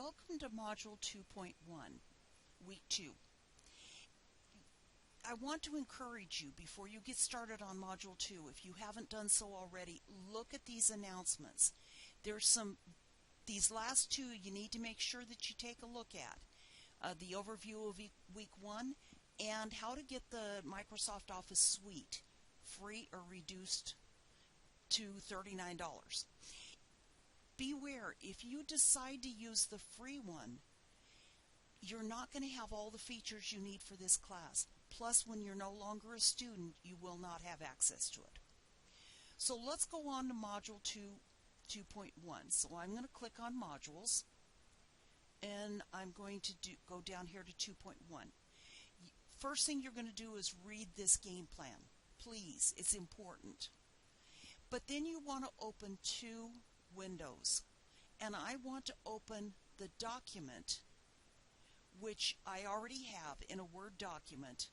Welcome to Module 2.1, Week 2. I want to encourage you, before you get started on Module 2, if you haven't done so already, look at these announcements. These last two you need to make sure that you take a look at. The overview of Week 1 and how to get the Microsoft Office Suite free or reduced to $39. Beware, if you decide to use the free one, you're not going to have all the features you need for this class. Plus, when you're no longer a student, you will not have access to it. So let's go on to Module 2.1. So I'm going to click on Modules, and I'm going to go down here to 2.1. First thing you're going to do is read this game plan. Please, it's important. But then you want to open two windows, and I want to open the document, which I already have in a Word document,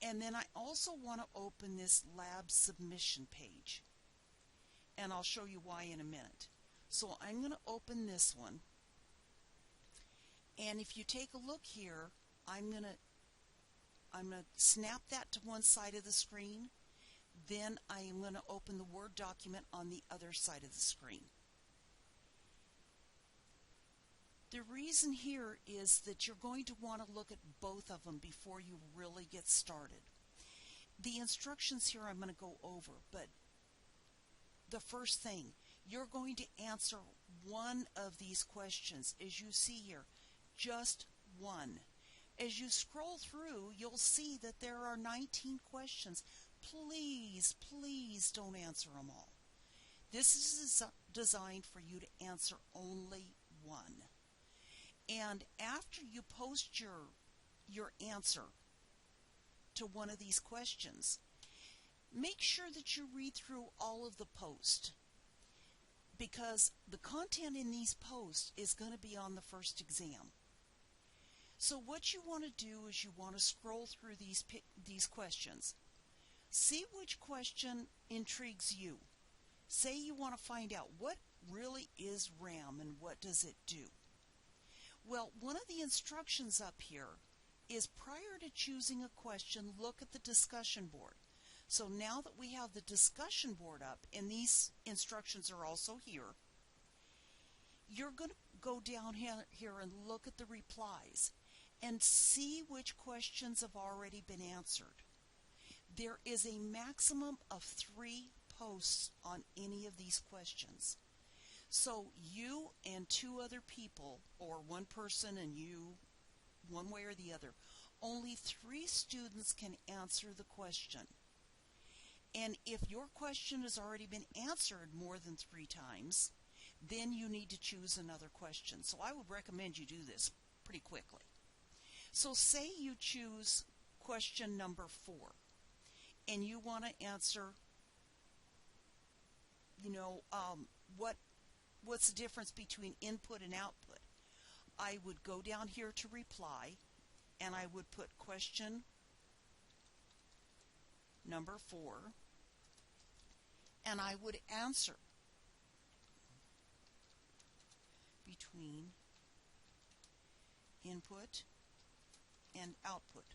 and then I also want to open this lab submission page, and I'll show you why in a minute. So I'm going to open this one, and if you take a look here, I'm going to snap that to one side of the screen. Then I am going to open the Word document on the other side of the screen. The reason here is that you're going to want to look at both of them before you really get started. The instructions here I'm going to go over, but the first thing, you're going to answer one of these questions. As you see here, just one. As you scroll through, you'll see that there are 19 questions. Please, please don't answer them all. This is designed for you to answer only one. And after you post your answer to one of these questions, make sure that you read through all of the posts, because the content in these posts is going to be on the first exam. So what you want to do is you want to scroll through these questions. See which question intrigues you. Say you want to find out what really is RAM and what does it do. Well, one of the instructions up here is prior to choosing a question, look at the discussion board. So now that we have the discussion board up, and these instructions are also here, you're going to go down here and look at the replies and see which questions have already been answered. There is a maximum of 3 posts on any of these questions. So you and 2 other people, or one person and you, one way or the other, only 3 students can answer the question. And if your question has already been answered more than 3 times, then you need to choose another question. So I would recommend you do this pretty quickly. So say you choose question number 4. And you want to answer, what's the difference between input and output? I would go down here to reply, and I would put question number 4, and I would answer between input and output.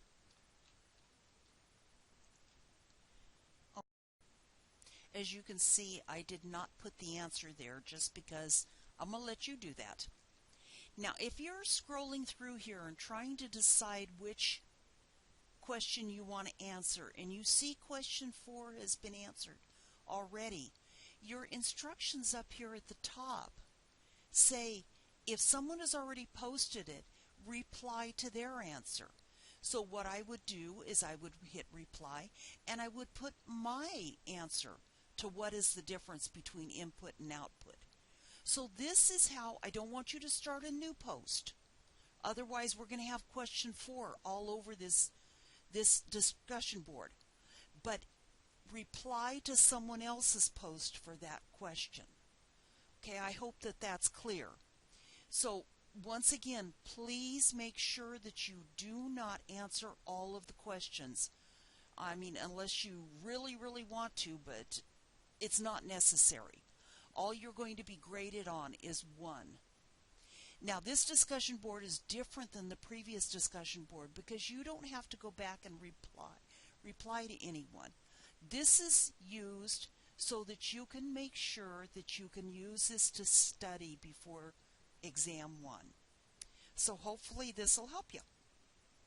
As you can see, I did not put the answer there just because I'm going to let you do that. Now, if you're scrolling through here and trying to decide which question you want to answer, and you see question 4 has been answered already, your instructions up here at the top say if someone has already posted it, reply to their answer. So what I would do is I would hit reply, and I would put my answer to what is the difference between input and output. So this is how, I don't want you to start a new post. Otherwise, we're going to have question 4 all over this discussion board. But reply to someone else's post for that question. Okay, I hope that that's clear. So once again, please make sure that you do not answer all of the questions. I mean, unless you really, really want to, but it's not necessary. All you're going to be graded on is 1. Now, this discussion board is different than the previous discussion board because you don't have to go back and reply to anyone. This is used so that you can make sure that you can use this to study before exam 1. So hopefully this will help you.